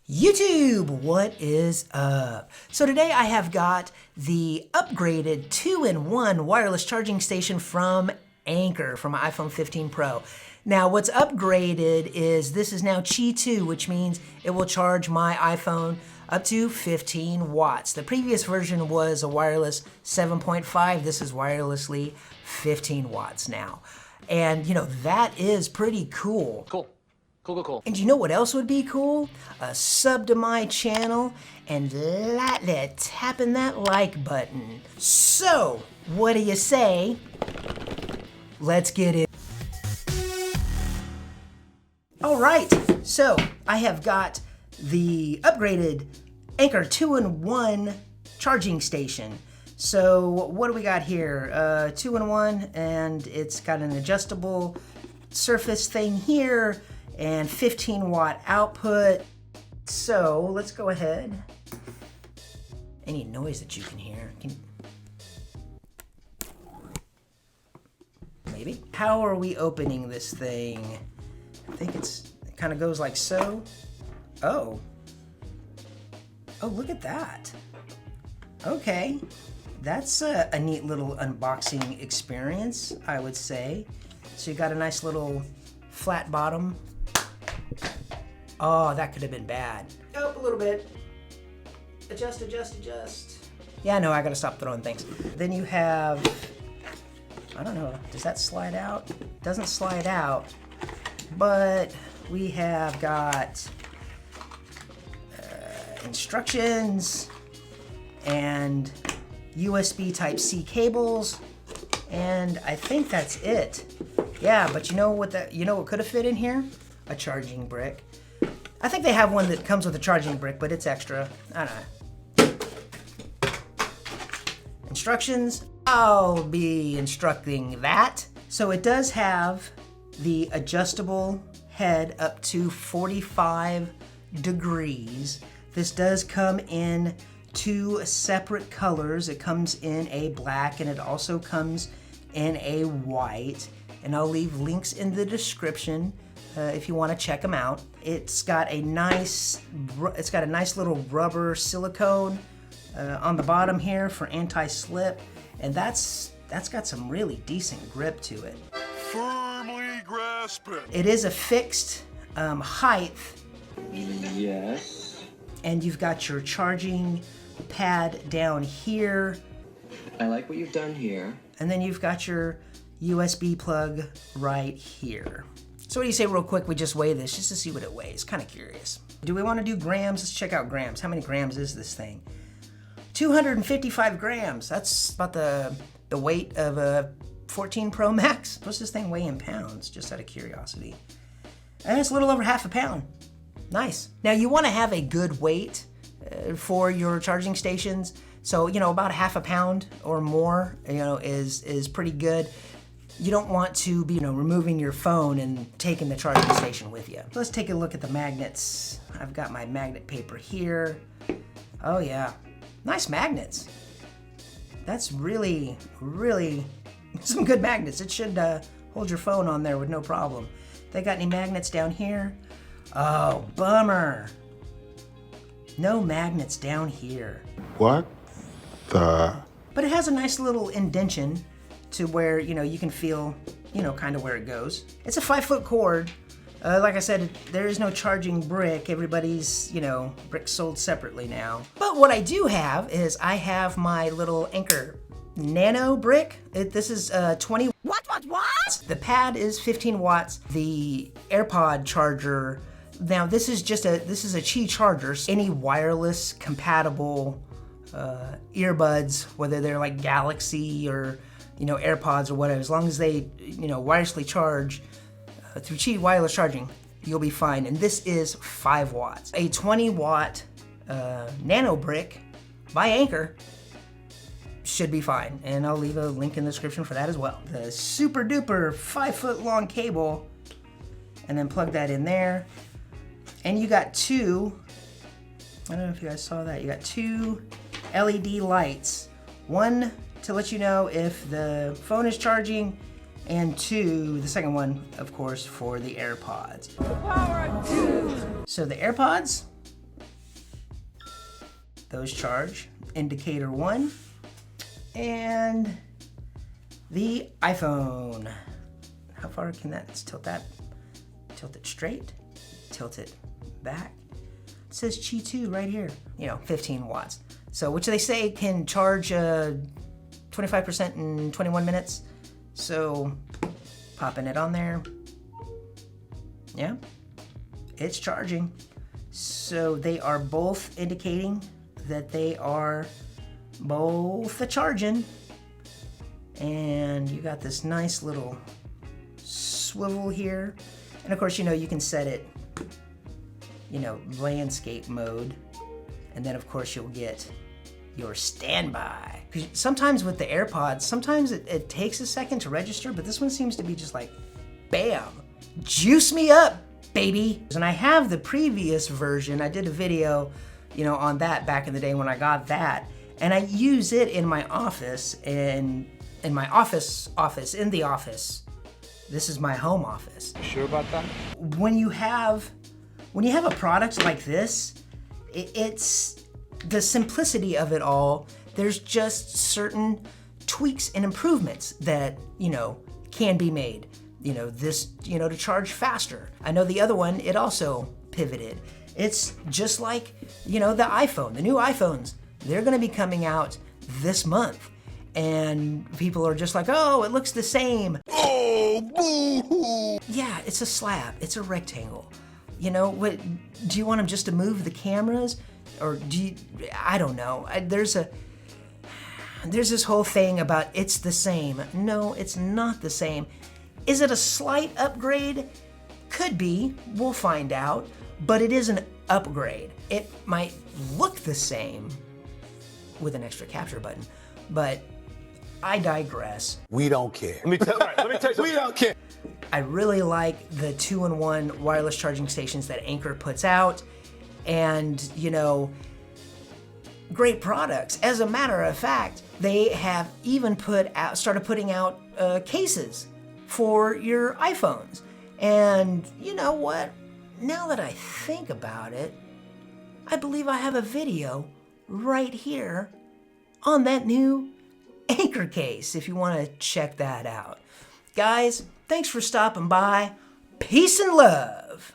YouTube, what is up? So today I have got the upgraded 2-in-1 wireless charging station from Anker from my iPhone 15 Pro. Now what's upgraded is this is now Qi2, which means it will charge my iPhone up to 15 watts. The previous version was a wireless 7.5. This is wirelessly 15 watts now. And you know, that is pretty cool. Cool. Cool. And you know what else would be cool? A sub to my channel and lightly tapping that like button. So, what do you say? Let's get it. All right, so I have got the upgraded Anker 2-in-1 charging station. So what do we got here? 2-in-1, and it's got an adjustable surface thing here and 15 watt output. So let's go ahead. Any noise that you can hear. Maybe. How are we opening this thing? I think it kind of goes like so. Oh, look at that. Okay, that's a neat little unboxing experience, I would say. So you got a nice little flat bottom. Oh, that could have been bad. Oh, a little bit. Adjust. Yeah, no, I gotta stop throwing things. Then you have, I don't know, does that slide out? Doesn't slide out, but we have got instructions and USB Type-C cables, and I think that's it. Yeah, but you know what could have fit in here? A charging brick. I think they have one that comes with a charging brick, but it's extra. I don't know. Instructions, I'll be instructing that. So it does have the adjustable head up to 45 degrees. This does come in two separate colors. It comes in a black and it also comes in a white. And I'll leave links in the description if you want to check them out. It's got a nice little rubber silicone on the bottom here for anti-slip, and that's got some really decent grip to it. Firmly grasp it. It is a fixed height. Yes. And you've got your charging pad down here. I like what you've done here. And then you've got your USB plug right here. So what do you say real quick we just weigh this just to see what it weighs? Kind of curious. Do we want to do grams? Let's check out grams. How many grams is this thing? 255 grams. That's about the weight of a 14 Pro Max. What's this thing weigh in pounds? Just out of curiosity. And it's a little over half a pound. Nice. Now you want to have a good weight for your charging stations. So, you know, about half a pound or more, you know, is pretty good. You don't want to be, removing your phone and taking the charging station with you. Let's take a look at the magnets. I've got my magnet paper here. Oh yeah, nice magnets. That's really some good magnets. It should hold your phone on there with no problem. They got any magnets down here? Oh, bummer. No magnets down here. What the? But it has a nice little indentation to where, you can feel, kind of where it goes. It's a 5-foot cord. Like I said, there is no charging brick. Everybody's, bricks sold separately now. But what I do have is I have my little Anker Nano brick. This is 20. What? The pad is 15 watts. The AirPod charger. Now this is a Qi charger. Any wireless compatible earbuds, whether they're like Galaxy or Airpods or whatever, as long as they wirelessly charge through Qi wireless charging, you'll be fine. And this is 5 watts. A 20 watt nano brick by Anker should be fine, and I'll leave a link in the description for that as well. The super duper 5-foot long cable, and then plug that in there. And you got two, I don't know if you guys saw that, you got 2 LED lights. One to let you know if the phone is charging, and 2, the second one, of course, for the AirPods. The power of 2. So the AirPods, those charge. Indicator 1. And the iPhone. How far can that, let's tilt that. Tilt it straight, tilt it back. It says Qi2 right here, 15 watts. So, which they say can charge 25% in 21 minutes. So, popping it on there. Yeah, it's charging. So they are both indicating that they are both a charging. And you got this nice little swivel here. And of course, you can set it, landscape mode. And then of course you'll get your standby. Because sometimes with the AirPods, sometimes it takes a second to register, but this one seems to be just like, bam, juice me up, baby. And I have the previous version. I did a video, on that back in the day when I got that. And I use it in my office, and in my office, in the office. This is my home office. You sure about that? When you have a product like this, it's the simplicity of it all. There's just certain tweaks and improvements that, can be made. This, to charge faster. I know the other one, it also pivoted. It's just like, the iPhone, the new iPhones, they're gonna be coming out this month. And people are just like, oh, it looks the same. Oh, boo-hoo! Yeah, it's a slab, it's a rectangle. What, do you want them just to move the cameras? Or I don't know. There's this whole thing about it's the same. No, it's not the same. Is it a slight upgrade? Could be, we'll find out, but it is an upgrade. It might look the same with an extra capture button, but I digress. We don't care. Let me tell you something. We don't care. I really like the 2-in-1 wireless charging stations that Anker puts out, and great products. As a matter of fact, they have even started putting out cases for your iPhones. And you know what? Now that I think about it, I believe I have a video right here on that new Anker case if you want to check that out. Guys, thanks for stopping by. Peace and love.